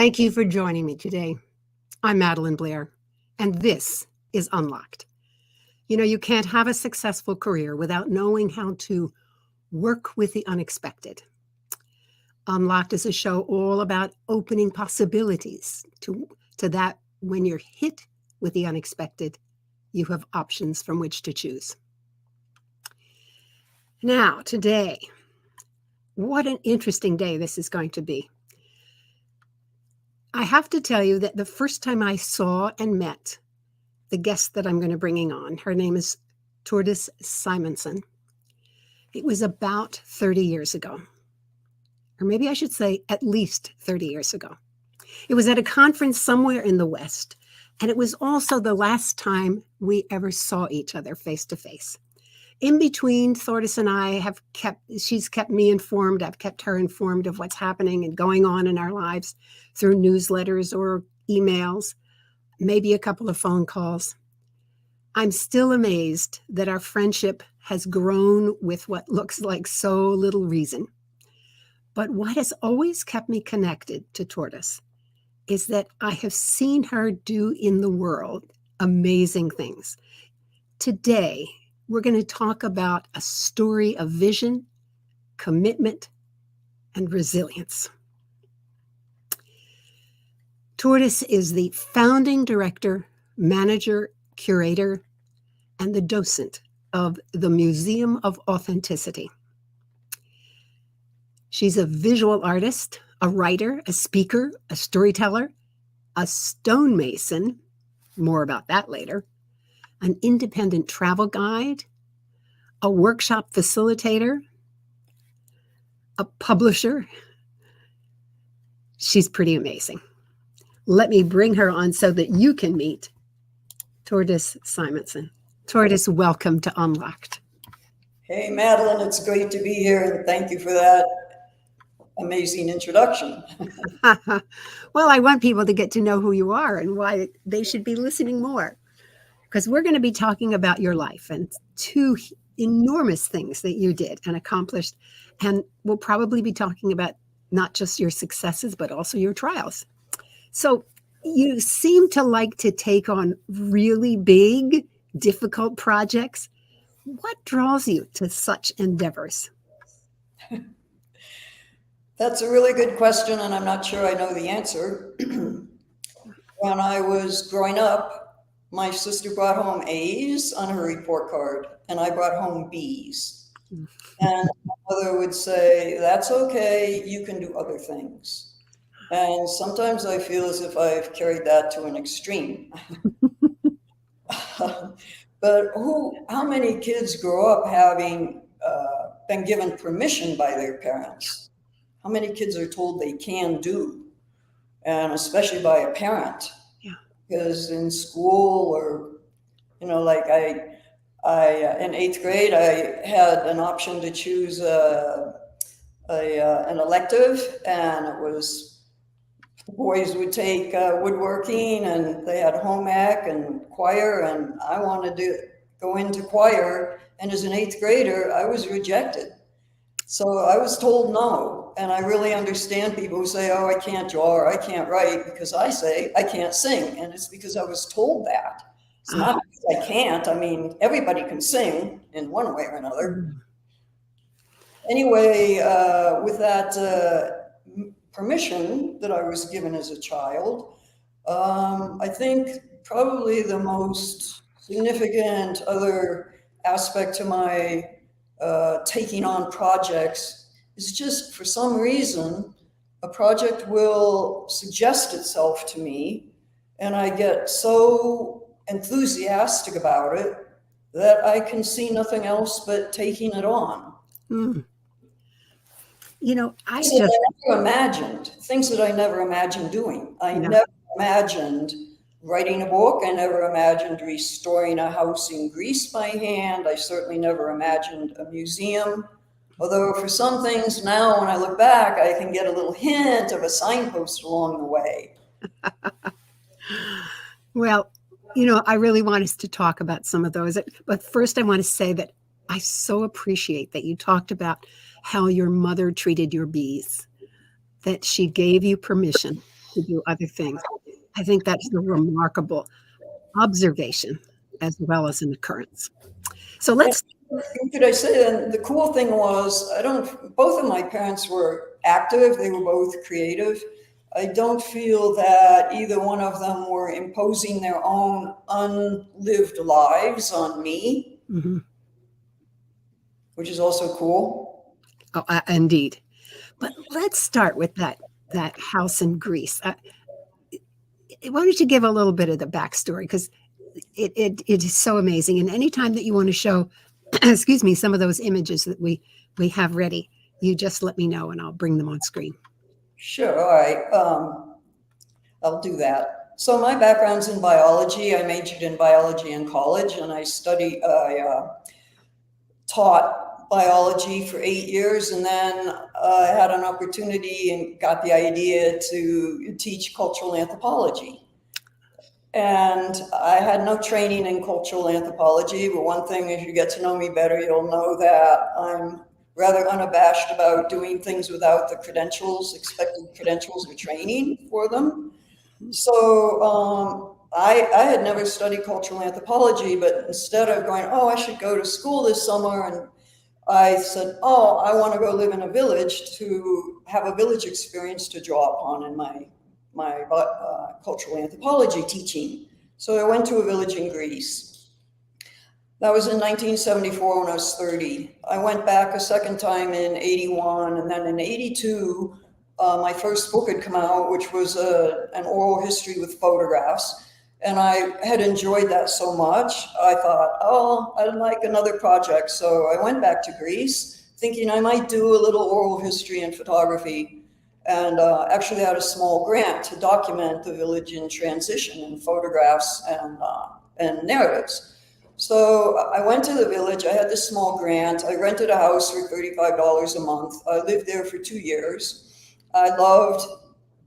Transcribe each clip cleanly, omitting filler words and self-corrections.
Thank you for joining me today. I'm Madeline Blair, and this is Unlocked. You can't have a successful career without knowing how to work with the unexpected. Unlocked is a show all about opening possibilities to that when you're hit with the unexpected, you have options from which to choose. Now, today, what an interesting day this is going to be. I have to tell you that the first time I saw and met the guest that I'm going to bring on, her name is Thordis Simonsen. It was about 30 years ago, or maybe I should say at least 30 years ago. It was at a conference somewhere in the West, and it was also the last time we ever saw each other face to face. In between, Thordis and I she's kept me informed, I've kept her informed of what's happening and going on in our lives through newsletters or emails, maybe a couple of phone calls. I'm still amazed that our friendship has grown with what looks like so little reason. But what has always kept me connected to Thordis is that I have seen her do in the world amazing things. Today, we're going to talk about a story of vision, commitment, and resilience. Thordis is the founding director, manager, curator, and the docent of the Museum of Authenticity. She's a visual artist, a writer, a speaker, a storyteller, a stonemason, more about that later, an independent travel guide, a workshop facilitator, a publisher. She's pretty amazing. Let me bring her on so that you can meet Thordis Simonsen. Thordis, welcome to Unlocked. Hey, Madeline, it's great to be here, and thank you for that amazing introduction. Well, I want people to get to know who you are and why they should be listening more, because we're going to be talking about your life and two enormous things that you did and accomplished, and we'll probably be talking about not just your successes, but also your trials. So you seem to like to take on really big, difficult projects. What draws you to such endeavors? That's a really good question, and I'm not sure I know the answer. When I was growing up, my sister brought home A's on her report card, and I brought home B's. And my mother would say, "That's okay, you can do other things." And sometimes I feel as if I've carried that to an extreme. But how many kids grow up having been given permission by their parents? How many kids are told they can do, and especially by a parent? Yeah. Because in school, or like I in 8th grade, I had an option to choose an elective, and it was boys would take woodworking, and they had home ec and choir, and I wanted to go into choir, and as an 8th grader, I was rejected. So I was told no, and I really understand people who say, "Oh, I can't draw or I can't write," because I say I can't sing, and it's because I was told that. It's not because I can't. I mean, everybody can sing in one way or another. Anyway, with that permission that I was given as a child, I think probably the most significant other aspect to my taking on projects is just, for some reason, a project will suggest itself to me, and I get so enthusiastic about it that I can see nothing else but taking it on. I never imagined things that I never imagined doing. I never imagined writing a book. I never imagined restoring a house in Greece by hand. I certainly never imagined a museum. Although for some things now, when I look back, I can get a little hint of a signpost along the way. Well, I really want us to talk about some of those. But first, I want to say that I so appreciate that you talked about how your mother treated your bees, that she gave you permission to do other things. I think that's a remarkable observation as well as an occurrence. So let's. Could I say then the cool thing was both of my parents were active, they were both creative. I don't feel that either one of them were imposing their own unlived lives on me, which is also cool. Oh, indeed. But let's start with that house in Greece. Why don't you give a little bit of the backstory, because it is so amazing. And anytime that you want to show, excuse me, some of those images that we have ready, you just let me know and I'll bring them on screen. Sure, all right. I'll do that. So my background's in biology. I majored in biology in college, and I taught biology for 8 years, and then I had an opportunity and got the idea to teach cultural anthropology. And I had no training in cultural anthropology, but one thing, as you get to know me better, you'll know that I'm rather unabashed about doing things without the expected credentials or training for them. So I had never studied cultural anthropology, but instead of going, oh, I should go to school this summer, and I said, oh, I want to go live in a village to have a village experience to draw upon in my cultural anthropology teaching. So I went to a village in Greece. That was in 1974 when I was 30. I went back a second time in 81, and then in 82, my first book had come out, which was an oral history with photographs. And I had enjoyed that so much, I thought, oh, I'd like another project. So I went back to Greece, thinking I might do a little oral history and photography, and actually had a small grant to document the village in transition in photographs and narratives. So I went to the village. I had this small grant. I rented a house for $35 a month. I lived there for 2 years. I loved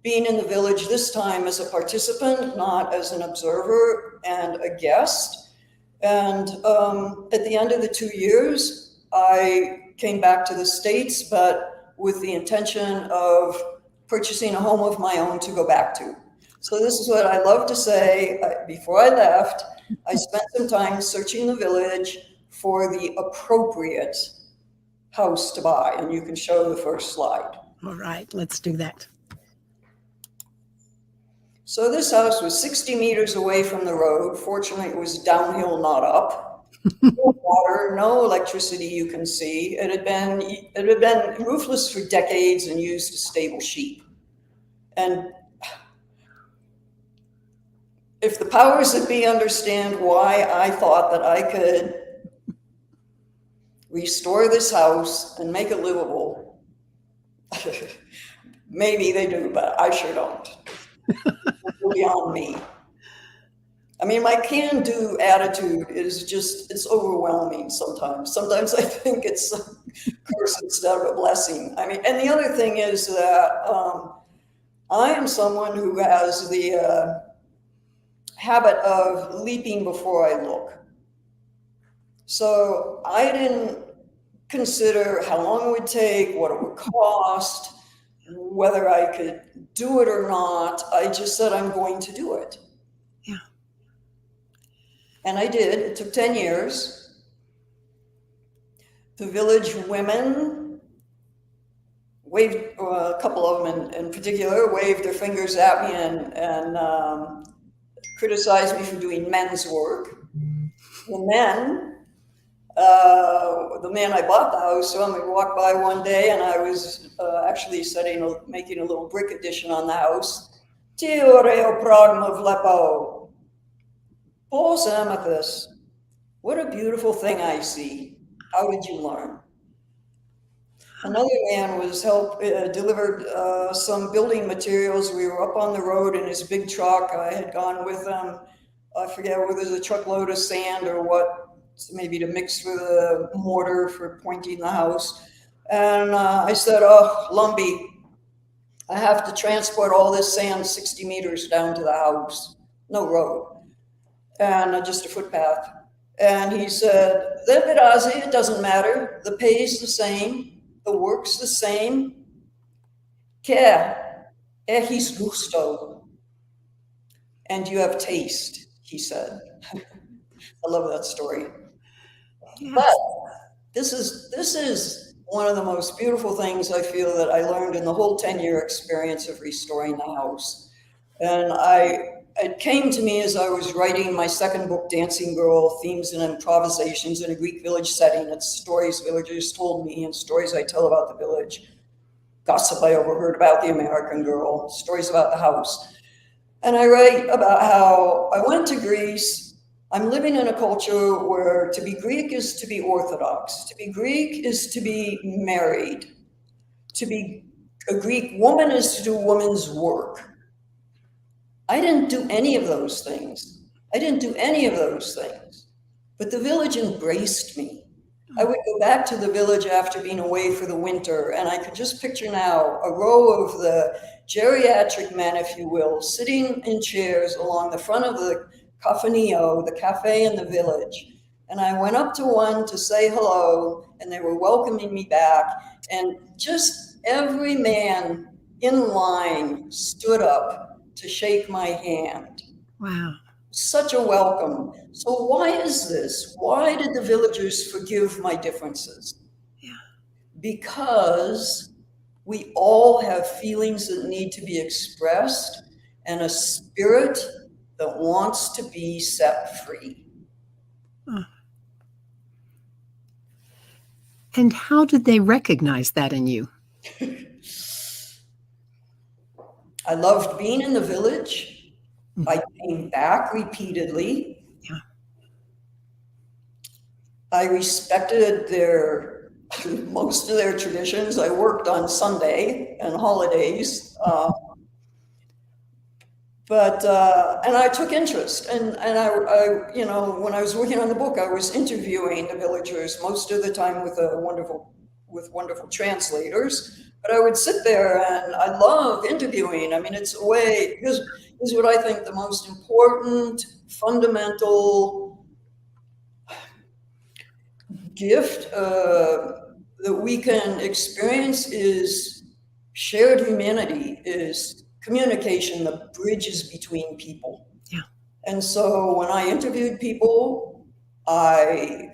being in the village, this time as a participant, not as an observer and a guest. And at the end of the 2 years, I came back to the States, but with the intention of purchasing a home of my own to go back to. So this is what I love to say. Before I left, I spent some time searching the village for the appropriate house to buy. And you can show the first slide. All right, let's do that. So this house was 60 meters away from the road. Fortunately, it was downhill, not up. No water, no electricity you can see. It had been roofless for decades and used to stable sheep. And if the powers that be understand why I thought that I could restore this house and make it livable, maybe they do, but I sure don't. It's beyond me. I mean, my can-do attitude is just, it's overwhelming sometimes. Sometimes I think it's a curse instead of a blessing. I mean, and the other thing is that I am someone who has the habit of leaping before I look. So I didn't consider how long it would take, what it would cost, whether I could do it or not. I just said, I'm going to do it. Yeah. And I did. It took 10 years. The village women waved, a couple of them in particular, waved their fingers at me and criticized me for doing men's work. The men, the man I bought the house from, we walked by one day, and I was actually making a little brick addition on the house. Ti oreo progma vlepo. Paul's amethyst. What a beautiful thing I see. How did you learn? Another man delivered some building materials. We were up on the road in his big truck. I had gone with him. I forget whether there's a truckload of sand or what, maybe to mix with a mortar for pointing the house. And I said, oh, Lumbee, I have to transport all this sand 60 meters down to the house. No road. And just a footpath. And he said, it doesn't matter. The pay's the same. The work's the same. Care. "Es gusto," and you have taste, he said. I love that story. But Yes. this is one of the most beautiful things I feel that I learned in the whole 10-year experience of restoring the house. And it came to me as I was writing my second book, Dancing Girl, Themes and Improvisations in a Greek Village Setting. It's stories villagers told me and stories I tell about the village, gossip I overheard about the American girl, stories about the house. And I write about how I went to Greece. I'm living in a culture where to be Greek is to be Orthodox. To be Greek is to be married. To be a Greek woman is to do woman's work. I didn't do any of those things. I didn't do any of those things. But the village embraced me. I would go back to the village after being away for the winter, and I could just picture now a row of the geriatric men, if you will, sitting in chairs along the front of the cafaneo, the cafe in the village. And I went up to one to say hello, and they were welcoming me back. And just every man in line stood up to shake my hand. Wow. Such a welcome. So why is this? Why did the villagers forgive my differences? Yeah. Because we all have feelings that need to be expressed and a spirit that wants to be set free. Oh. And how did they recognize that in you? I loved being in the village. I came back repeatedly. Yeah. I respected most of their traditions. I worked on Sunday and holidays. And I took interest, and I, you know, when I was working on the book, I was interviewing the villagers most of the time with wonderful translators. But I would sit there, and I love interviewing. I mean, it's a way. This is what I think the most important, fundamental gift that we can experience is shared humanity, is communication, the bridges between people. Yeah. And so when I interviewed people, I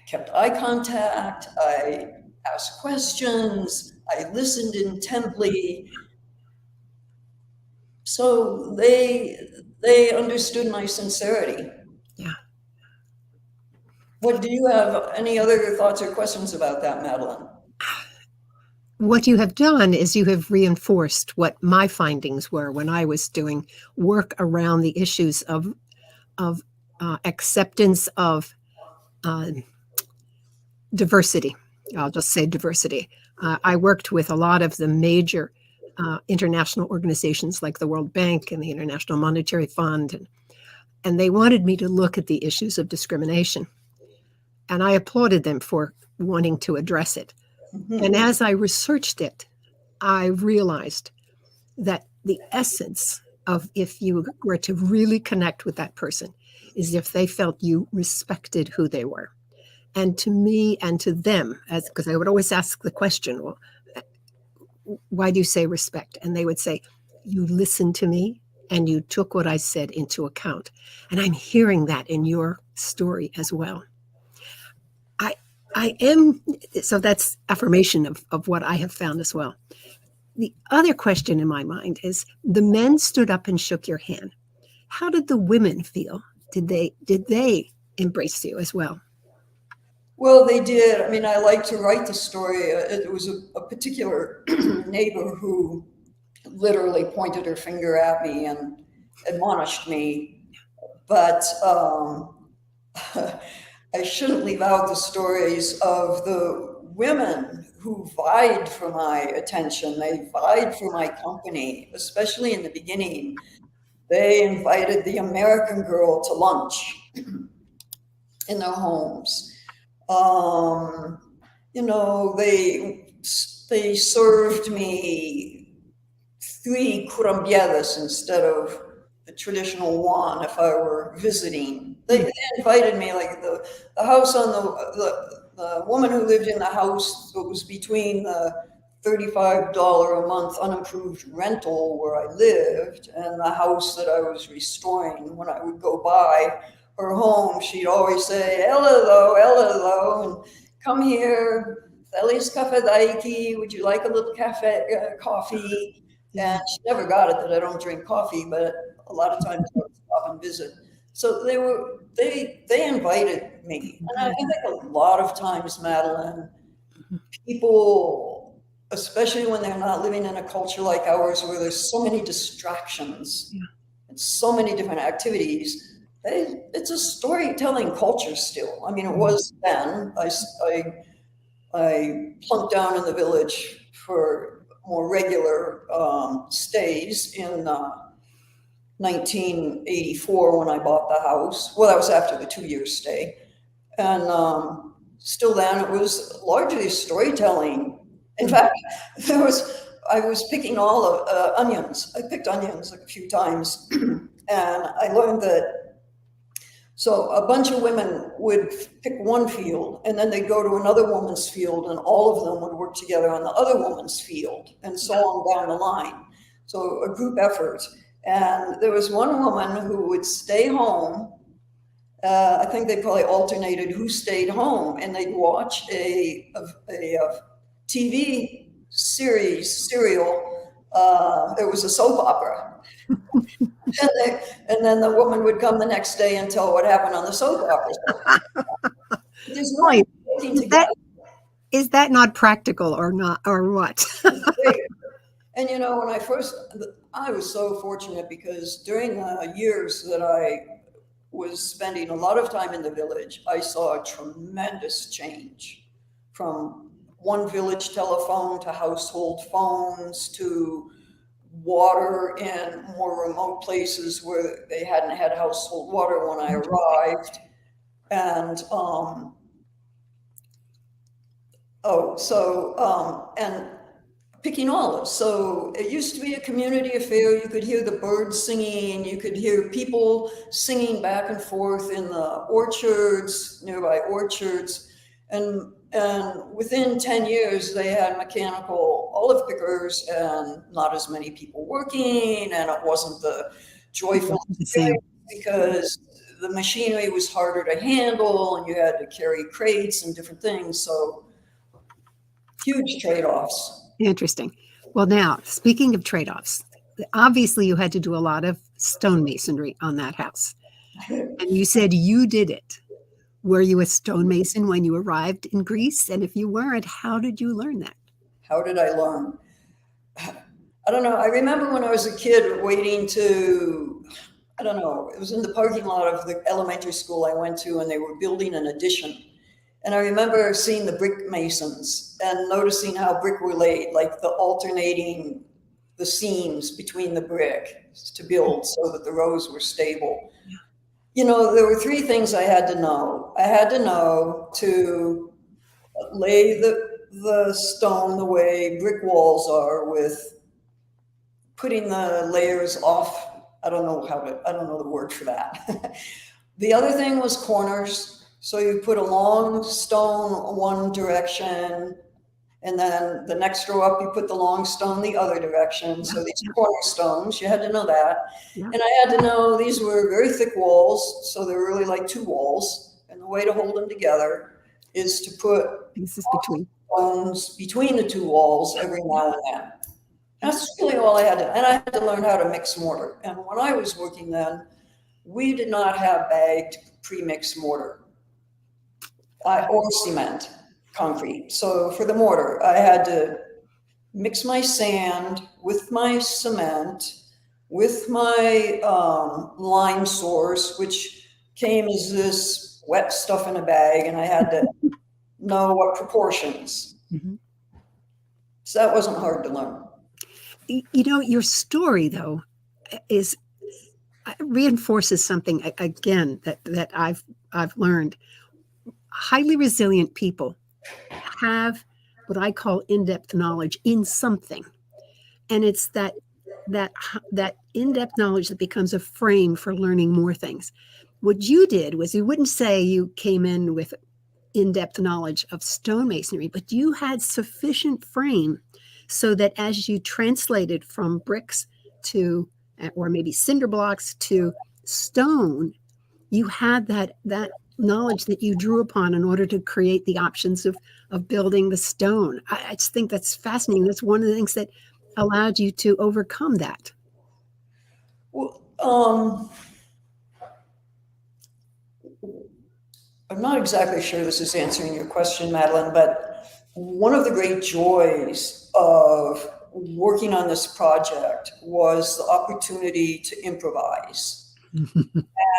kept eye contact, I asked questions, I listened intently. So they understood my sincerity. Yeah. What do you have any other thoughts or questions about that, Madeline? What you have done is you have reinforced what my findings were when I was doing work around the issues of acceptance of diversity. I'll just say diversity. I worked with a lot of the major international organizations like the World Bank and the International Monetary Fund, and they wanted me to look at the issues of discrimination. And I applauded them for wanting to address it. Mm-hmm. And as I researched it, I realized that the essence of if you were to really connect with that person is if they felt you respected who they were. And to me and to them, because I would always ask the question, well, why do you say respect? And they would say, you listened to me and you took what I said into account. And I'm hearing that in your story as well. So that's affirmation of what I have found as well. The other question in my mind is the men stood up and shook your hand. How did the women feel? Did they embrace you as well? Well, they did. I mean, I like to write the story. It was a particular neighbor who literally pointed her finger at me and admonished me. But I shouldn't leave out the stories of the women who vied for my attention. They vied for my company, especially in the beginning. They invited the American girl to lunch in their homes. You know, they served me 3 curambiedas instead of the traditional one if I were visiting. They invited me, like the house on the woman who lived in the house that was between the $35 a month unimproved rental where I lived, and the house that I was restoring. When I would go by her home, she'd always say, hello, and come here, Feliz Cafe Daiki, would you like a little coffee? And she never got it that I don't drink coffee, but a lot of times I would stop and visit. So they invited me. And I think a lot of times, Madeline, people, especially when they're not living in a culture like ours where there's so many distractions and so many different activities, it's a storytelling culture still. I mean, it was then. I plunked down in the village for more regular stays in 1984 when I bought the house. Well, that was after the 2-year stay. And still then, it was largely storytelling. In fact, I was picking all of onions. I picked onions like a few times. And I learned that, so a bunch of women would pick one field, and then they'd go to another woman's field, and all of them would work together on the other woman's field, and so on down the line. So a group effort. And there was one woman who would stay home. I think they probably alternated who stayed home, and they'd watch a TV serial. It was a soap opera. And then the woman would come the next day and tell what happened on the soap opera. There's no working together. Is that not practical or not, or what? And you know, when I was so fortunate because during the years that I was spending a lot of time in the village, I saw a tremendous change from one village telephone to household phones to water in more remote places where they hadn't had household water when I arrived. And and picking olives. So it used to be a community affair. You could hear the birds singing. You could hear people singing back and forth in the orchards, nearby orchards. And within 10 years, they had mechanical olive pickers and not as many people working. And it wasn't the joyful experience because the machinery was harder to handle and you had to carry crates and different things. So huge trade-offs. Interesting. Well, now, speaking of trade-offs, obviously you had to do a lot of stonemasonry on that house. And you said you did it. Were you a stonemason when you arrived in Greece? And if you weren't, how did you learn that? How did I learn? I don't know. I remember when I was a kid waiting to, I don't know, it was in the parking lot of the elementary school I went to, and they were building an addition. And I remember seeing the brick masons and noticing how brick were laid, like the alternating the seams between the brick to build so that the rows were stable. You know, there were 3 things I had to know. I had to know to lay the stone the way brick walls are, with putting the layers off. I don't know the word for that. The other thing was corners. So you put a long stone one direction, and then the next row up, you put the long stone the other direction. So these cornerstones, you had to know that. Yeah. And I had to know these were very thick walls, so they're really like 2 walls. And the way to hold them together is to put stones between the 2 walls every now and then. That's really all I had to, and I had to learn how to mix mortar. And when I was working then, we did not have bagged pre-mixed mortar or cement, concrete. So for the mortar, I had to mix my sand with my cement, with my lime source, which came as this wet stuff in a bag, and I had to know what proportions. Mm-hmm. So that wasn't hard to learn. You know, your story, though, reinforces something again that I've learned. Highly resilient people have what I call in-depth knowledge in something, and it's that in-depth knowledge that becomes a frame for learning more things. What you did was, you wouldn't say you came in with in-depth knowledge of stonemasonry, but you had sufficient frame so that as you translated from bricks to, or maybe cinder blocks to stone, you had that knowledge that you drew upon in order to create the options of building the stone. I just think that's fascinating. That's one of the things that allowed you to overcome that. Well, I'm not exactly sure this is answering your question, Madeline, but one of the great joys of working on this project was the opportunity to improvise.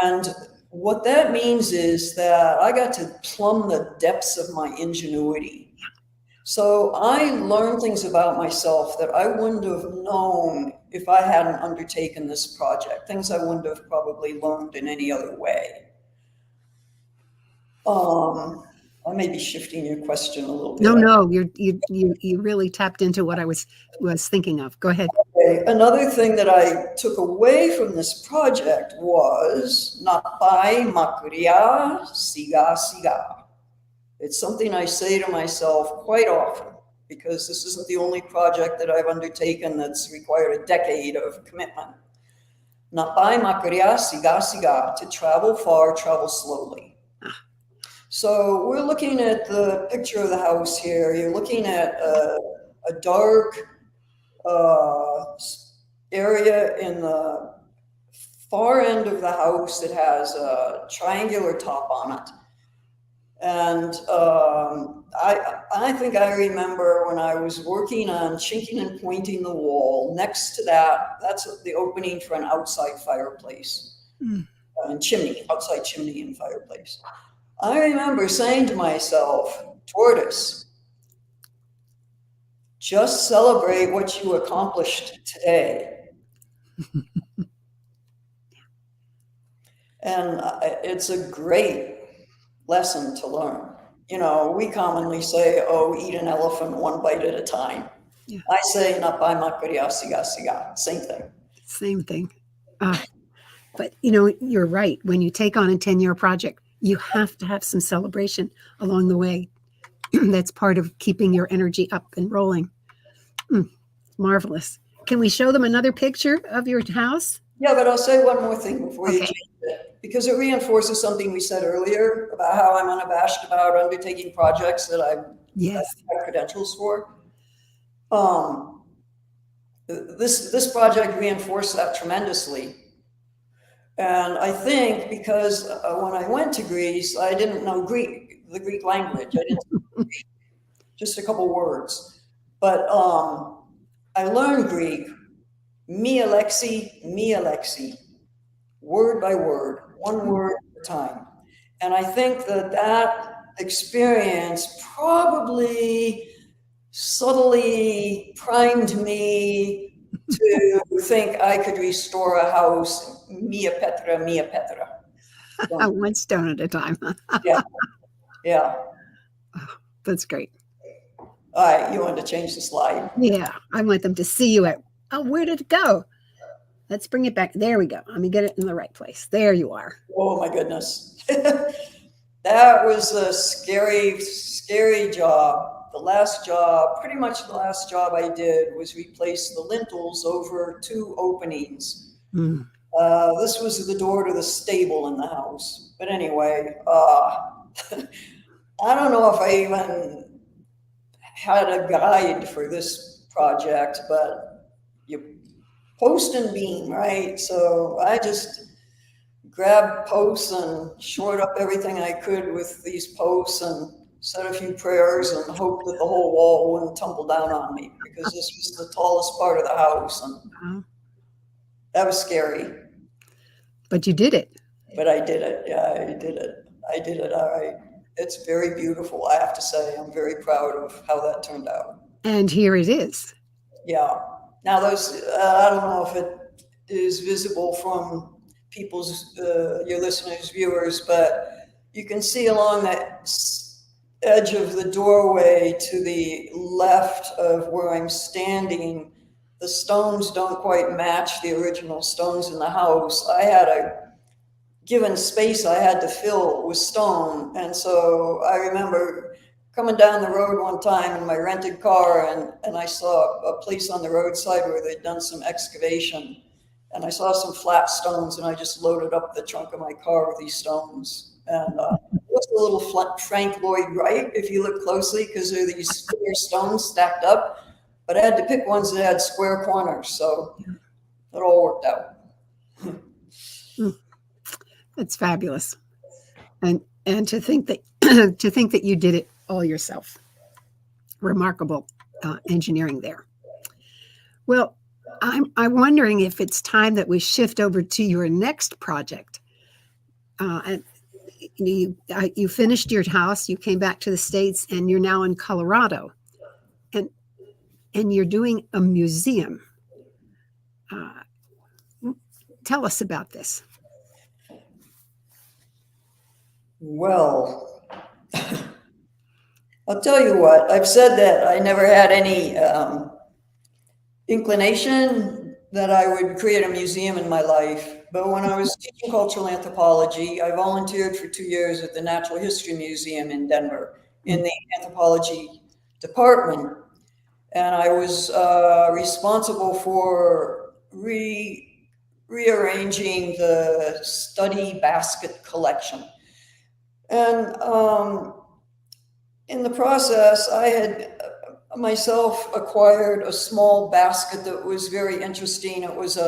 And what that means is that I got to plumb the depths of my ingenuity. So I learned things about myself that I wouldn't have known if I hadn't undertaken this project, things I wouldn't have probably learned in any other way. I may be shifting your question a little bit. No, you really tapped into what I was thinking of. Go ahead. Okay. Another thing that I took away from this project was Napai Makuria Siga Siga. It's something I say to myself quite often, because this isn't the only project that I've undertaken that's required a decade of commitment. Napai Makuria Siga Siga, to travel far, travel slowly. So we're looking at the picture of the house here. You're looking at a dark area in the far end of the house that has a triangular top on it. And I think I remember when I was working on chinking and pointing the wall, next to that, that's the opening for an outside fireplace. And chimney, outside chimney and fireplace. I remember saying to myself, Thordis, just celebrate what you accomplished today. And it's a great lesson to learn. You know, we commonly say, oh, eat an elephant one bite at a time. Yeah. I say, napai makuria siga siga, same thing. Same thing. But, you know, you're right. When you take on a 10-year project, you have to have some celebration along the way. That's part of keeping your energy up and rolling. Marvelous. Can we show them another picture of your house? Yeah, but I'll say one more thing before you change it, because it reinforces something we said earlier about how I'm unabashed about undertaking projects that I have credentials for. This project reinforced that tremendously. And I think because when I went to Greece, I didn't know the Greek language. I didn't know Greek, just a couple words. But I learned Greek, mi Alexi, word by word, one word at a time. And I think that experience probably subtly primed me to think I could restore a house, mia petra. One stone at a time. Yeah. Oh, that's great. All right, you wanted to change the slide. Yeah, I want them to see you at, where did it go? Let's bring it back. There we go. Let me get it in the right place. There you are. Oh my goodness. That was a scary, scary job. Pretty much the last job I did was replace the lintels over 2 openings. This was the door to the stable in the house. But anyway, I don't know if I even had a guide for this project, but you post and beam, right? So I just grabbed posts and shored up everything I could with these posts and said a few prayers and hoped that the whole wall wouldn't tumble down on me, because this was the tallest part of the house, and that was scary. But you did it. But I did it. Yeah, I did it. All right. It's very beautiful, I have to say. I'm very proud of how that turned out. And here it is. Yeah. Now those, I don't know if it is visible from your listeners, viewers, but you can see along that edge of the doorway to the left of where I'm standing, the stones don't quite match the original stones in the house. I had a given space I had to fill with stone. And so I remember coming down the road one time in my rented car, and I saw a place on the roadside where they'd done some excavation, and I saw some flat stones, and I just loaded up the trunk of my car with these stones. And it looks a little Frank Lloyd Wright if you look closely, because there are these square stones stacked up, but I had to pick ones that had square corners, so it all worked out. That's fabulous. And to think that to think that you did it all yourself. Remarkable engineering there. Well, I'm wondering if it's time that we shift over to your next project. And you finished your house, you came back to the States, and you're now in Colorado, and you're doing a museum. Tell us about this. Well, I'll tell you what, I've said that I never had any inclination that I would create a museum in my life. But when I was teaching cultural anthropology, I volunteered for 2 years at the Natural History Museum in Denver in the anthropology department. And I was responsible for rearranging the study basket collection. And in the process, I had myself acquired a small basket that was very interesting. It was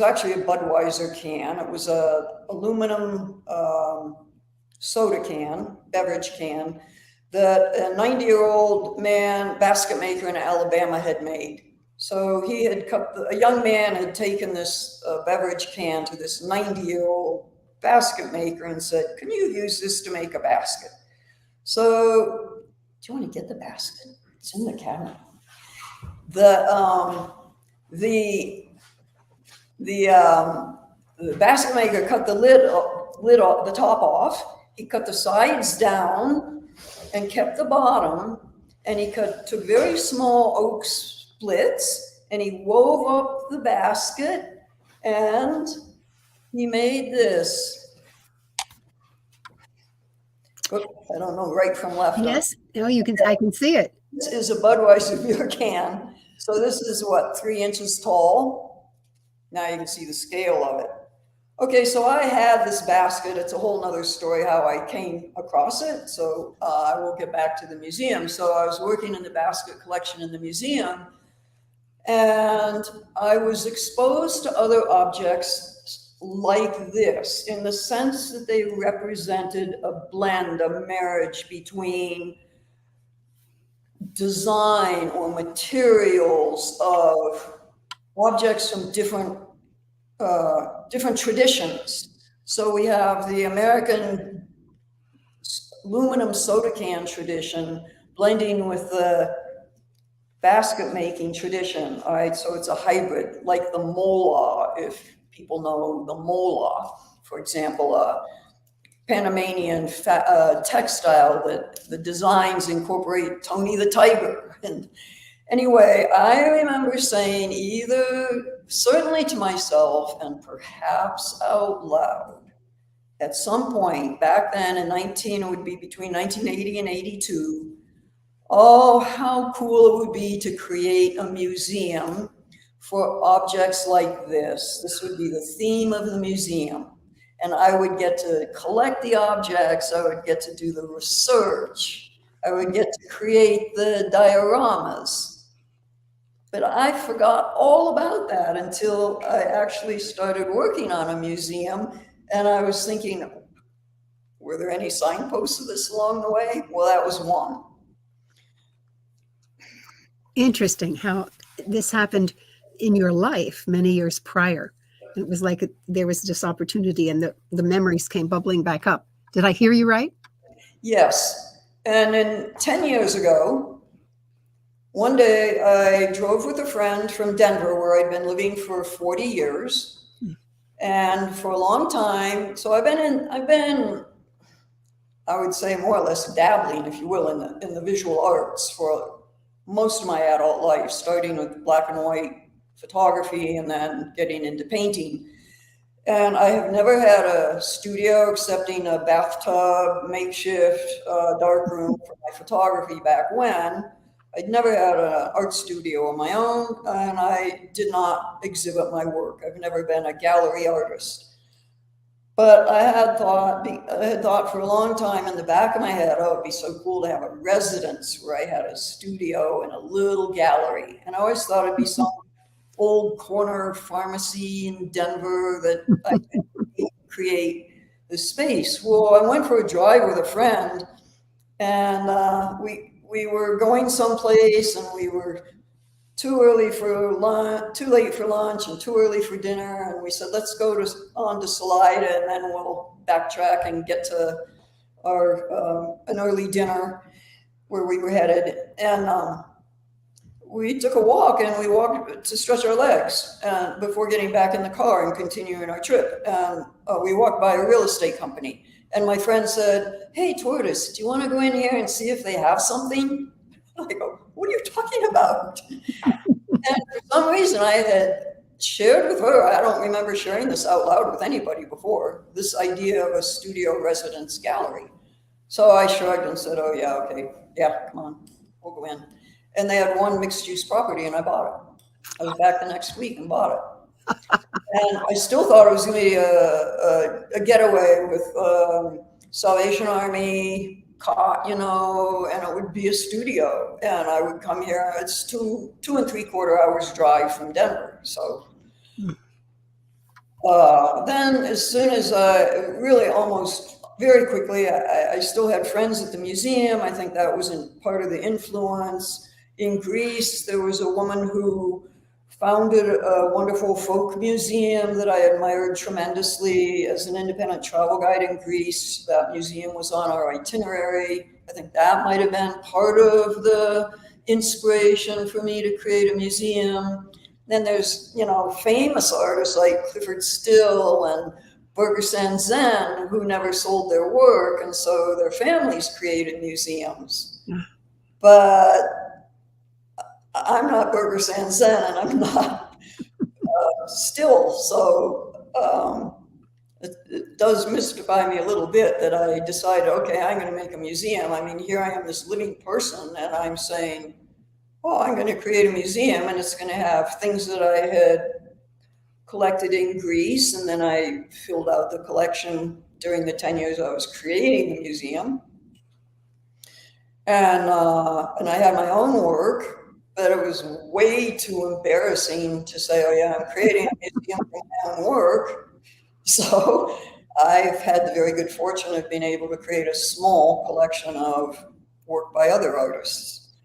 actually a Budweiser can. It was a aluminum soda can, beverage can, that a 90-year-old man, basket maker in Alabama, had made. So he had a young man had taken this beverage can to this 90-year-old basket maker and said, "Can you use this to make a basket?" So, do you want to get the basket? It's in the cabinet. The basket maker cut the lid off, the top off. He cut the sides down and kept the bottom. And he took very small oak splits and he wove up the basket, and he made this. I don't know right from left. Yes, no, you can. I can see it. This is a Budweiser beer can. So this is what, 3 inches tall. Now you can see the scale of it. Okay, so I had this basket. It's a whole nother story how I came across it. So I will get back to the museum. So I was working in the basket collection in the museum, and I was exposed to other objects like this, in the sense that they represented a blend, a marriage between design or materials of objects from different traditions. So we have the American aluminum soda can tradition blending with the basket making tradition. All right, so it's a hybrid, like the mola, if people know the mola, for example, a Panamanian textile that the designs incorporate Tony the Tiger. And anyway, I remember saying, certainly to myself and perhaps out loud, at some point back then it would be between 1980 and 82, oh, how cool it would be to create a museum for objects like this. This would be the theme of the museum. And I would get to collect the objects. I would get to do the research. I would get to create the dioramas. But I forgot all about that until I actually started working on a museum. And I was thinking, were there any signposts of this along the way? Well, that was one. Interesting how this happened in your life many years prior. It was like there was this opportunity, and the memories came bubbling back up. Did I hear you right? Yes. And then 10 years ago, one day I drove with a friend from Denver, where I'd been living for 40 years. And for a long time, so I've been, I would say, more or less dabbling, if you will, in the visual arts for most of my adult life, starting with black and white photography and then getting into painting. And I have never had a studio excepting a bathtub, makeshift dark room for my photography back when. I'd never had an art studio of my own, and I did not exhibit my work. I've never been a gallery artist. But I had thought for a long time in the back of my head, oh, it'd be so cool to have a residence where I had a studio and a little gallery. And I always thought it'd be some old corner pharmacy in Denver that I could create the space. Well, I went for a drive with a friend, and we were going someplace, and we were too early for lunch, too late for lunch, and too early for dinner. And we said, let's go on to Salida, and then we'll backtrack and get to our an early dinner where we were headed. And we took a walk, and we walked to stretch our legs before getting back in the car and continuing our trip. And we walked by a real estate company, and my friend said, hey, Thordis, do you want to go in here and see if they have something? I go, what are you talking about? And for some reason, I had shared with her, I don't remember sharing this out loud with anybody before, this idea of a studio residence gallery. So I shrugged and said, oh, yeah, okay, yeah, come on, we'll go in. And they had one mixed-use property, and I bought it. I was back the next week and bought it. And I still thought it was going to be a getaway with Salvation Army, cot, you know, and it would be a studio, and I would come here. It's 2.75 hours drive from Denver. So then as soon as really almost very quickly, I still had friends at the museum. I think that was part of the influence. In Greece, there was a woman who founded a wonderful folk museum that I admired tremendously as an independent travel guide in Greece. That museum was on our itinerary. I think that might have been part of the inspiration for me to create a museum. Then there's, you know, famous artists like Clifford Still and Bergersen Zen who never sold their work, and so their families created museums. Yeah. But I'm not Bergersen Zen, and I'm not Still, so it does mystify me a little bit that I decided, okay, I'm going to make a museum. I mean, here I am, this living person, and I'm saying, oh, I'm going to create a museum, and it's going to have things that I had collected in Greece, and then I filled out the collection during the 10 years I was creating the museum. And I had my own work, but it was way too embarrassing to say, oh yeah, I'm creating a museum for my own work. So I've had the very good fortune of being able to create a small collection of work by other artists.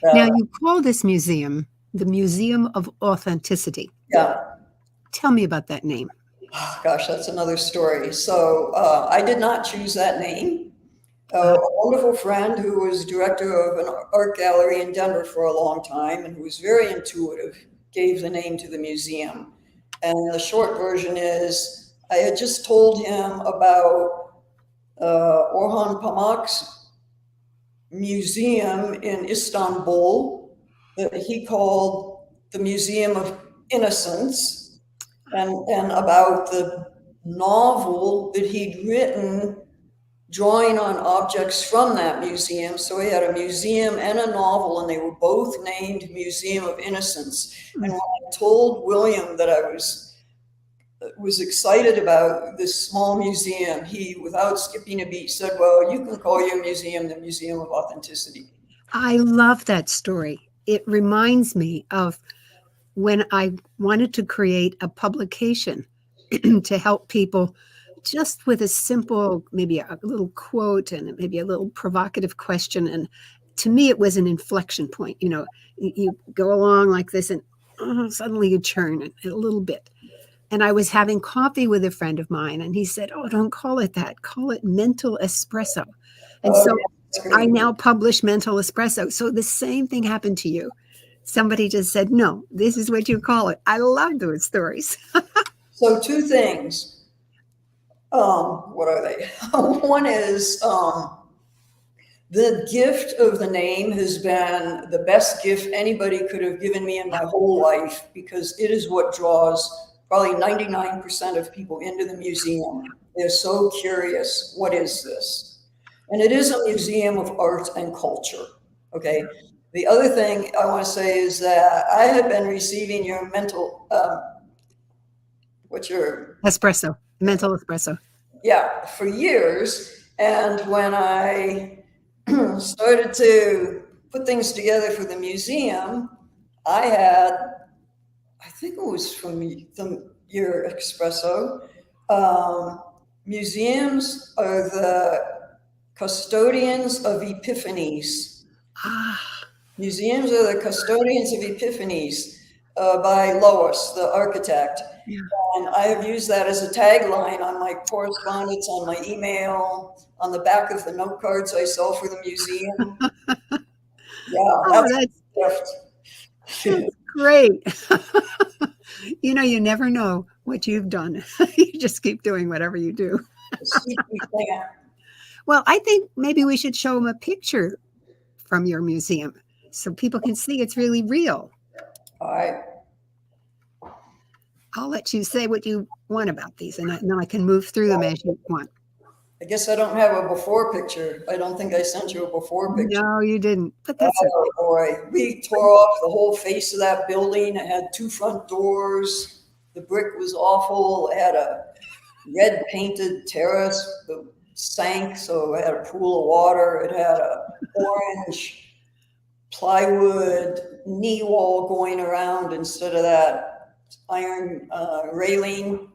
Now you call this museum the Museum of Authenticity. Yeah. Tell me about that name. Oh, gosh, that's another story. So I did not choose that name. A wonderful friend who was director of an art gallery in Denver for a long time and who was very intuitive gave the name to the museum. And the short version is I had just told him about Orhan Pamuk's museum in Istanbul that he called the Museum of Innocence, and about the novel that he'd written drawing on objects from that museum. So he had a museum and a novel, and they were both named Museum of Innocence. And when I told William that I was excited about this small museum, he, without skipping a beat, said, well, you can call your museum the Museum of Authenticity. I love that story. It reminds me of when I wanted to create a publication to help people just with a simple, maybe a little quote and maybe a little provocative question. And to me, it was an inflection point. You know, you go along like this and suddenly you churn a little bit. And I was having coffee with a friend of mine, and he said, oh, don't call it that. Call it mental espresso. And so I now publish Mental Espresso. So the same thing happened to you. Somebody just said, no, this is what you call it. I love those stories. So two things. What are they? One is the gift of the name has been the best gift anybody could have given me in my whole life, because it is what draws probably 99% of people into the museum. They're so curious, what is this? And it is a museum of art and culture, okay? The other thing I want to say is that I have been receiving your what's your Espresso, mental espresso. yeah, for years. And when I started to put things together for the museum, I had, I think it was from your espresso. Museums are the custodians of epiphanies. Ah, Museums are the custodians of epiphanies by Lois, the architect. yeah. And I have used that as a tagline on my correspondence, on my email, on the back of the note cards I sell for the museum. Yeah, Oh, that's a gift. that's great. You never know what you've done. You just keep doing whatever you do. Well, I think maybe we should show them a picture from your museum so people can see it's really real. All right. I'll let you say what you want about these, and then I can move through them as you want. I guess I don't have a before picture. I don't think I sent you a before picture. No, you didn't, but that's Oh boy, we tore off the whole face of that building. It had 2 front doors. The brick was awful. It had a red painted terrace that sank, so it had a pool of water. It had a orange plywood knee wall going around instead of that iron railing.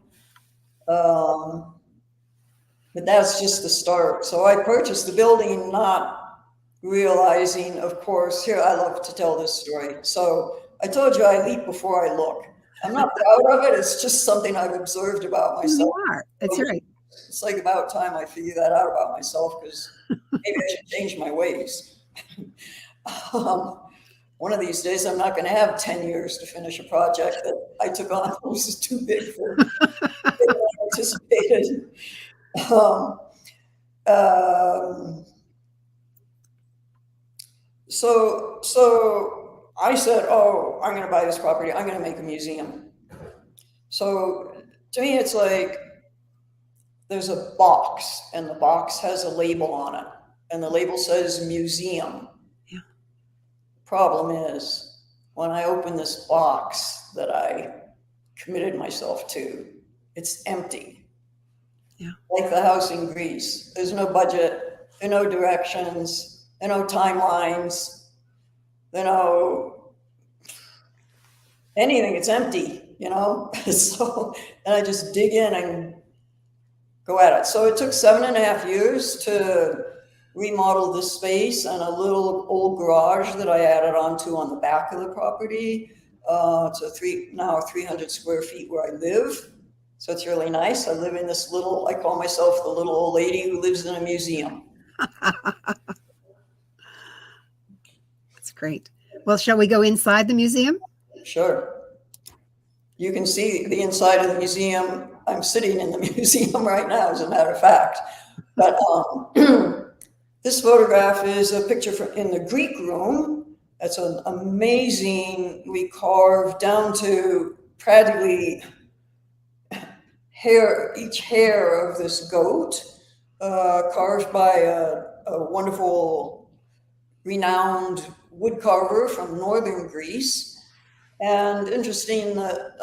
But that's just the start. So I purchased the building not realizing, of course, here I love to tell this story. So I told you I leap before I look. I'm not proud of it. It's just something I've observed about myself. You are. That's right. It's like about time I figure that out about myself, because maybe I should change my ways. One of these days, I'm not going to have 10 years to finish a project that I took on. It was just too big for what I anticipated. So I said, oh, I'm going to buy this property. I'm going to make a museum. So to me, it's like there's a box, and the box has a label on it, and the label says museum. Yeah. Problem is, when I open this box that I committed myself to, it's empty. Yeah. Like the house in Greece. There's no budget, there are no directions, there are no timelines, there are no anything. It's empty, So, and I just dig in and go at it. So it took 7.5 years to remodel this space and a little old garage that I added onto on the back of the property. It's now 300 square feet where I live. So it's really nice. I live in this I call myself the little old lady who lives in a museum. That's great. Well, shall we go inside the museum? Sure. You can see the inside of the museum. I'm sitting in the museum right now, as a matter of fact. But this photograph is a picture in the Greek room. That's an amazingly carved down to practically each hair of this goat, carved by a wonderful, renowned wood carver from northern Greece. And interesting that,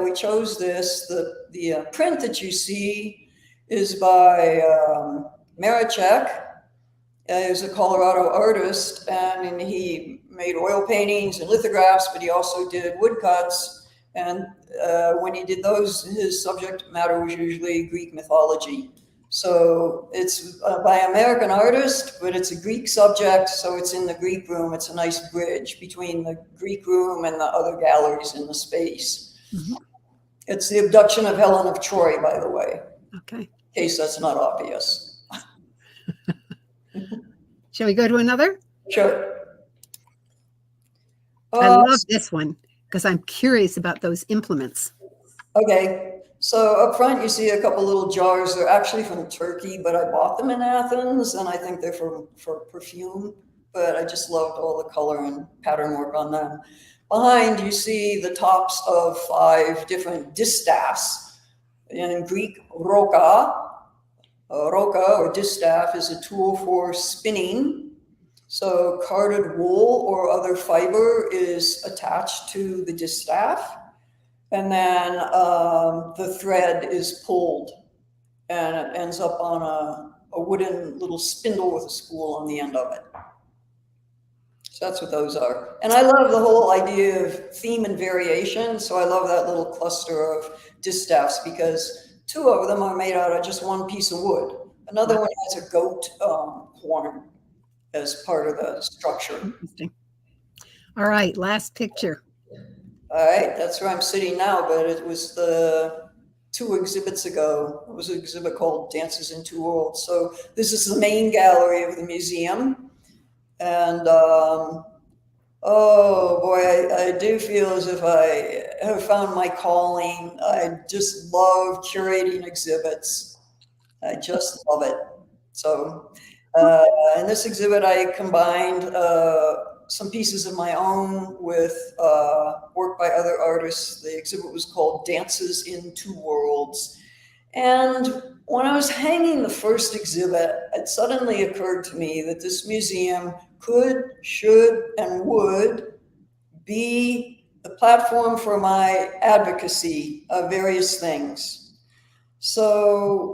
we chose this. The print that you see is by Marichek. He's a Colorado artist, and he made oil paintings and lithographs, but he also did woodcuts. And when he did those, his subject matter was usually Greek mythology. So it's by an American artist, but it's a Greek subject, so it's in the Greek room. It's a nice bridge between the Greek room and the other galleries in the space. Mm-hmm. It's the abduction of Helen of Troy, by the way. Okay. In case that's not obvious. Shall we go to another? Sure. I love this one because I'm curious about those implements. Okay. So up front, you see a couple little jars. They're actually from Turkey, but I bought them in Athens, and I think they're for perfume. But I just loved all the color and pattern work on them. behind you see the tops of 5 different distaffs. And in Greek, roka. Roka or distaff is a tool for spinning. So carded wool or other fiber is attached to the distaff, and then the thread is pulled, and it ends up on a wooden little spindle with a spool on the end of it. So that's what those are. And I love the whole idea of theme and variation. So I love that little cluster of distaffs because 2 of them are made out of just 1 piece of wood. Another one has a goat horn as part of the structure. Interesting. All right, last picture. All right, that's where I'm sitting now, but it was the 2 exhibits ago. It was an exhibit called Dances in Two Worlds. So this is the main gallery of the museum. And oh boy, I do feel as if I have found my calling. I just love curating exhibits. I just love it. So in this exhibit, I combined some pieces of my own with work by other artists. The exhibit was called Dances in Two Worlds. And when I was hanging the first exhibit, it suddenly occurred to me that this museum could, should, and would be the platform for my advocacy of various things. So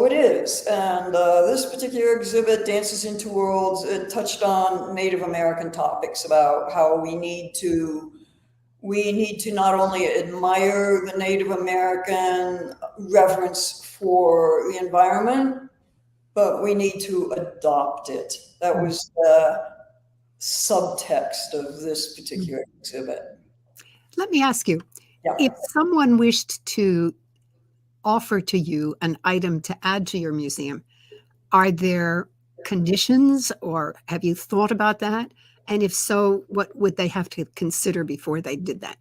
it is. And this particular exhibit, Dances in Two Worlds, it touched on Native American topics about how we need to not only admire the Native American reverence for the environment, but we need to adopt it. That was the subtext of this particular exhibit. Let me ask you, Yeah. if someone wished to offer to you an item to add to your museum, are there conditions or have you thought about that? And if so, what would they have to consider before they did that?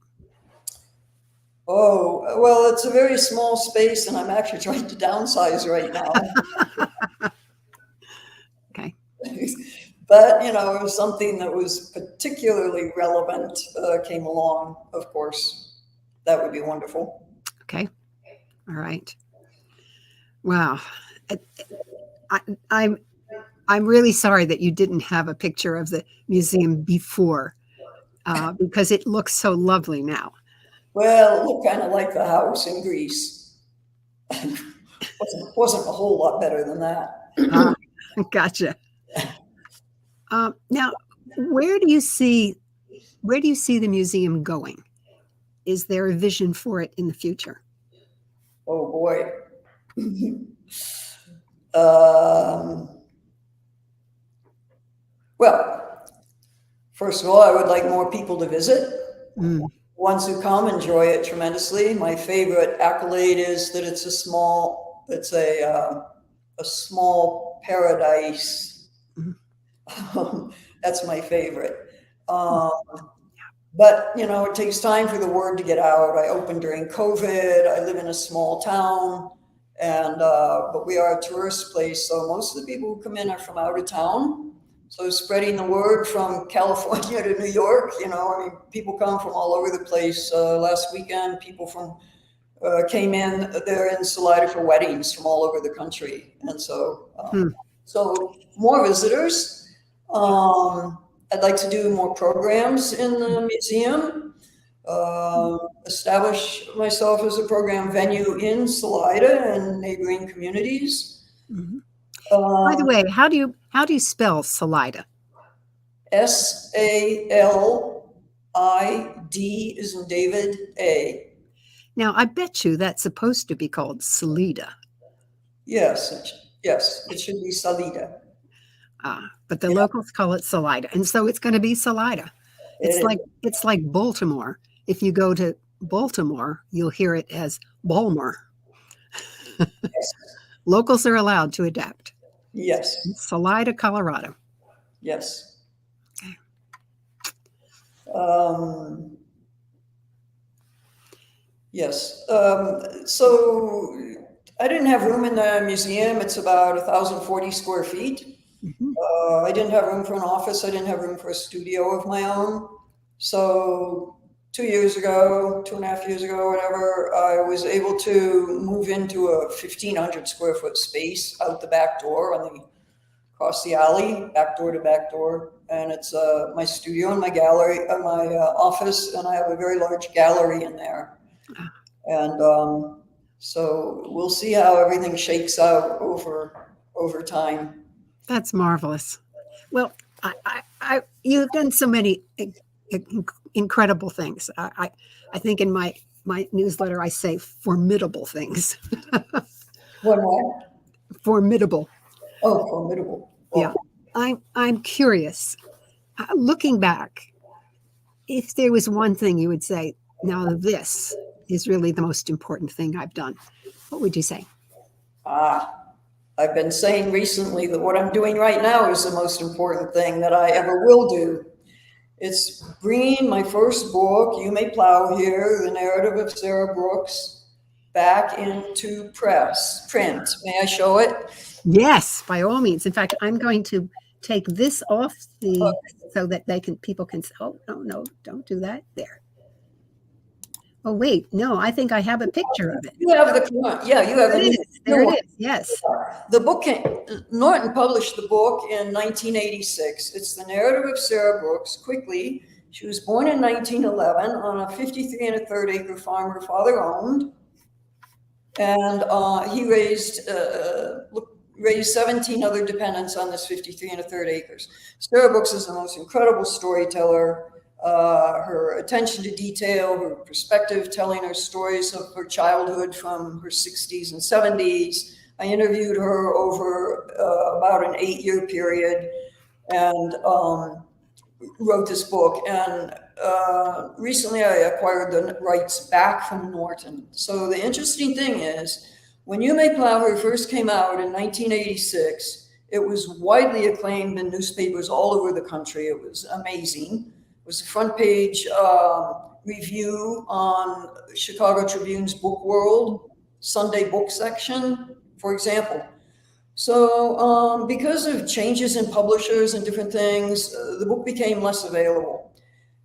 Oh, well, it's a very small space and I'm actually trying to downsize right now. Okay. But, you know, it was something that was particularly relevant came along, of course. That would be wonderful. Okay. All right. Wow. I'm really sorry that you didn't have a picture of the museum before because it looks so lovely now. Well, it looked kind of like the house in Greece. wasn't a whole lot better than that. Gotcha. Now, where do you see the museum going? Is there a vision for it in the future? Oh boy. Well, first of all, I would like more people to visit. Ones who come enjoy it tremendously. My favorite accolade is that it's a small paradise. That's my favorite. But, you know, it takes time for the word to get out. I opened during COVID. I live in a small town, and but we are a tourist place. So most of the people who come in are from out of town. So spreading the word from California to New York, you know, I mean, people come from all over the place. Last weekend, people from came in. They're in Salida for weddings from all over the country, and so more visitors. I'd like to do more programs in the museum. Establish myself as a program venue in Salida and neighboring communities. By the way, how do you spell Salida? S-A-L-I-D is in David, A. Now, I bet you that's supposed to be called Salida. Yes, it should be Salida. But the locals call it Salida, and so it's going to be Salida. It's like Baltimore. If you go to Baltimore, you'll hear it as Balmer. Yes. Locals are allowed to adapt. Yes. Salida, Colorado. Yes. Okay. Yes. So I didn't have room in the museum. It's about 1,040 square feet. I didn't have room for an office. I didn't have room for a studio of my own. So 2 years ago, 2.5 years ago, whatever, I was able to move into a 1,500 square foot space out the back door across the alley, back door to back door. And it's my studio and my gallery, my office, and I have a very large gallery in there. And so we'll see how everything shakes out over time. That's marvelous. Well, you've done so many incredible things. I think in my newsletter I say formidable things. What? Formidable. Oh, formidable. Yeah. I'm curious. Looking back, if there was one thing you would say, now this is really the most important thing I've done, what would you say? I've been saying recently that what I'm doing right now is the most important thing that I ever will do. It's bringing my first book, You May Plow Here, the narrative of Sarah Brooks, back into print. May I show it? Yes, by all means. In fact, I'm going to take this off so that people can, oh, no, don't do that. There. Oh, wait, no, I think I have a picture of it. You have yeah, you have it. There it is, yes. The book, Norton published the book in 1986. It's the narrative of Sarah Brooks. Quickly, she was born in 1911 on a 53 1/3 acre farm her father owned. And he raised 17 other dependents on this 53 1/3 acres. Sarah Brooks is the most incredible storyteller. Her attention to detail, her perspective, telling her stories of her childhood from her 60s and 70s. I interviewed her over about an 8-year period and wrote this book. And recently I acquired the rights back from Norton. So the interesting thing is, when You May Plow Here first came out in 1986, it was widely acclaimed in newspapers all over the country. It was amazing. It was a front page review on Chicago Tribune's Book World Sunday book section, for example. So because of changes in publishers and different things, the book became less available.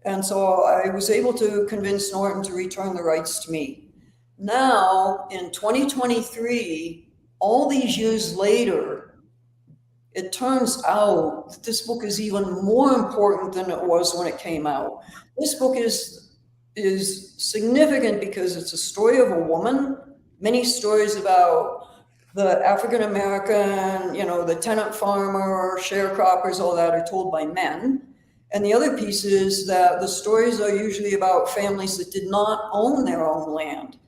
And so I was able to convince Norton to return the rights to me. Now, in 2023, all these years later, it turns out that this book is even more important than it was when it came out. This book is significant because it's a story of a woman. Many stories about the African American, the tenant farmer, sharecroppers, all that are told by men. And the other piece is that the stories are usually about families that did not own their own land.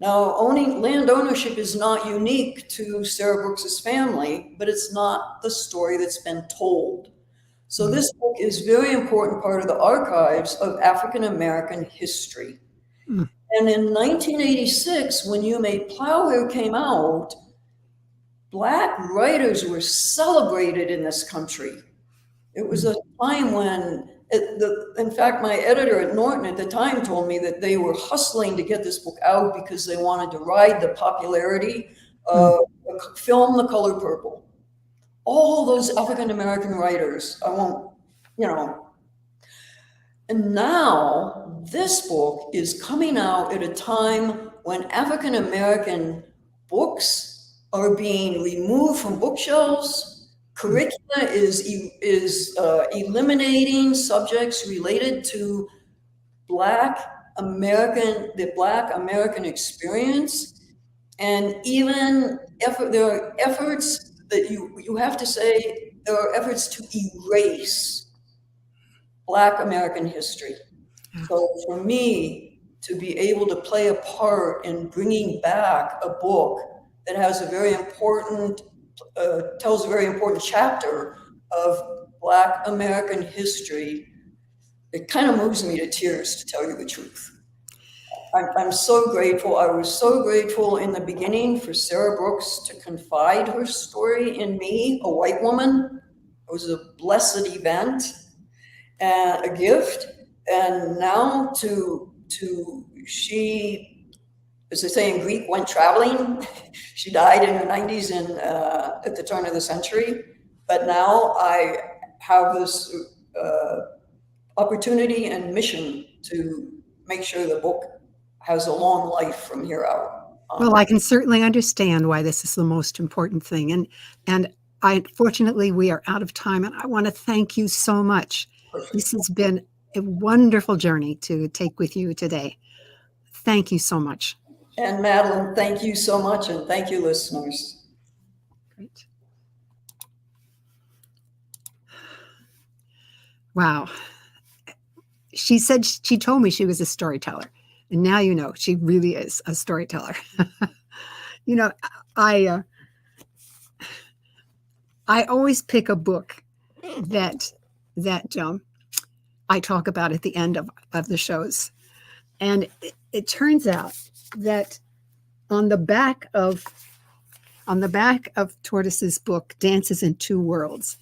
Now, land ownership is not unique to Sarah Brooks's family, but it's not the story that's been told. So this book is a very important part of the archives of African American history. And in 1986, when You May Plow Here came out, Black writers were celebrated in this country. It was a time when, in fact, my editor at Norton at the time told me that they were hustling to get this book out because they wanted to ride the popularity of film The Color Purple. All those African-American writers, and now this book is coming out at a time when African-American books are being removed from bookshelves. Curricula is eliminating subjects related to the Black American experience, and even there are efforts that you have to say there are efforts to erase Black American history. So for me to be able to play a part in bringing back a book that has a very important tells a very important chapter of Black American history, it kind of moves me to tears, to tell you the truth. I'm so grateful. I was so grateful in the beginning for Sarah Brooks to confide her story in me, a white woman. It was a blessed event and a gift. And now she, as they say in Greek, went traveling. She died in her 90s at the turn of the century. But now I have this opportunity and mission to make sure the book has a long life from here out. Well, I can certainly understand why this is the most important thing. And fortunately, we are out of time, and I want to thank you so much. This has been a wonderful journey to take with you today. Thank you so much. And Madeline, thank you so much, and thank you, listeners. Great. Wow. She told me she was a storyteller. And now you know she really is a storyteller. You know, I always pick a book that I talk about at the end of the shows. And it turns out that on the back of Thordis's book, Dances in Two Worlds,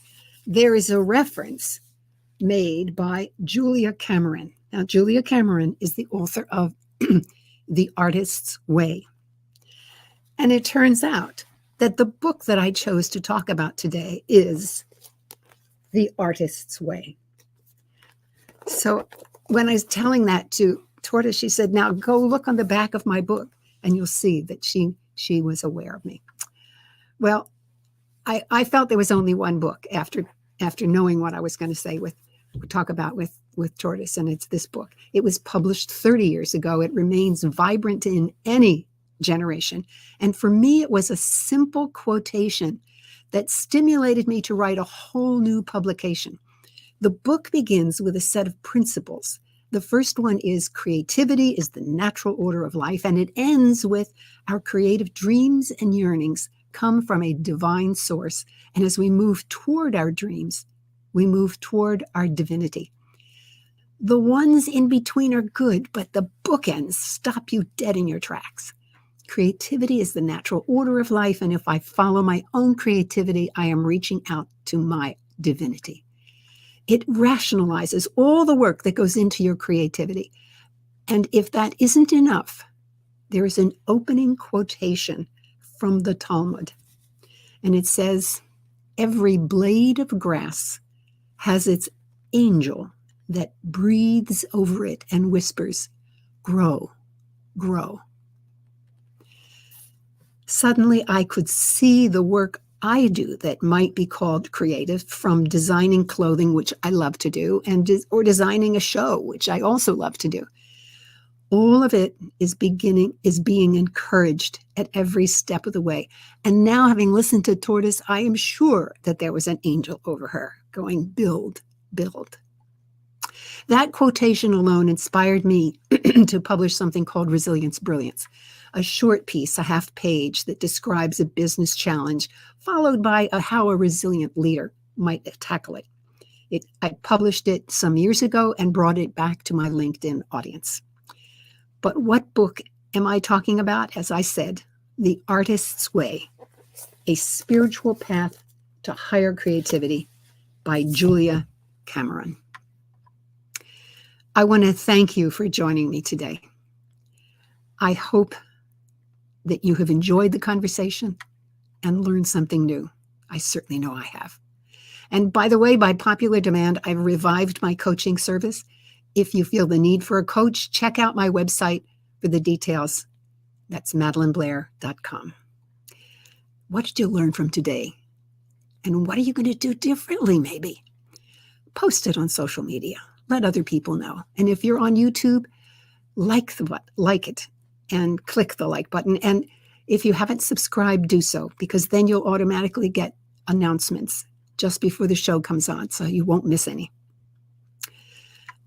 there is a reference made by Julia Cameron. Now, Julia Cameron is the author of The Artist's Way. And it turns out that the book that I chose to talk about today is The Artist's Way. So when I was telling that to Thordis, she said, now go look on the back of my book and you'll see that she was aware of me. Well, I felt there was only one book after knowing what I was going to talk about with Thordis, and it's this book. It was published 30 years ago. It remains vibrant in any generation. And for me, it was a simple quotation that stimulated me to write a whole new publication. The book begins with a set of principles. The first one is creativity is the natural order of life, and it ends with our creative dreams and yearnings come from a divine source. And as we move toward our dreams, we move toward our divinity. The ones in between are good, but the bookends stop you dead in your tracks. Creativity is the natural order of life, and if I follow my own creativity, I am reaching out to my divinity. It rationalizes all the work that goes into your creativity. And if that isn't enough, there is an opening quotation from the Talmud. And it says, every blade of grass has its angel that breathes over it and whispers, grow, grow. Suddenly I could see the work I do that might be called creative, from designing clothing, which I love to do, or designing a show, which I also love to do. All of it is being encouraged at every step of the way. And now, having listened to Thordis, I am sure that there was an angel over her going, build, build. That quotation alone inspired me to publish something called Resilience Brilliance, a short piece, a half page that describes a business challenge, followed by how a resilient leader might tackle it. I published it some years ago and brought it back to my LinkedIn audience. But what book am I talking about? As I said, The Artist's Way, A Spiritual Path to Higher Creativity by Julia Cameron. I want to thank you for joining me today. I hope that you have enjoyed the conversation and learned something new. I certainly know I have. And by the way, by popular demand, I've revived my coaching service. If you feel the need for a coach, check out my website for the details. That's madelineblair.com. What did you learn from today? And what are you going to do differently, maybe? Post it on social media. Let other people know. And if you're on YouTube, like it and click the like button. And if you haven't subscribed, do so, because then you'll automatically get announcements just before the show comes on, so you won't miss any.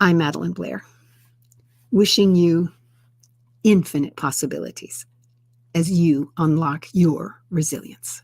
I'm Madeline Blair, wishing you infinite possibilities as you unlock your resilience.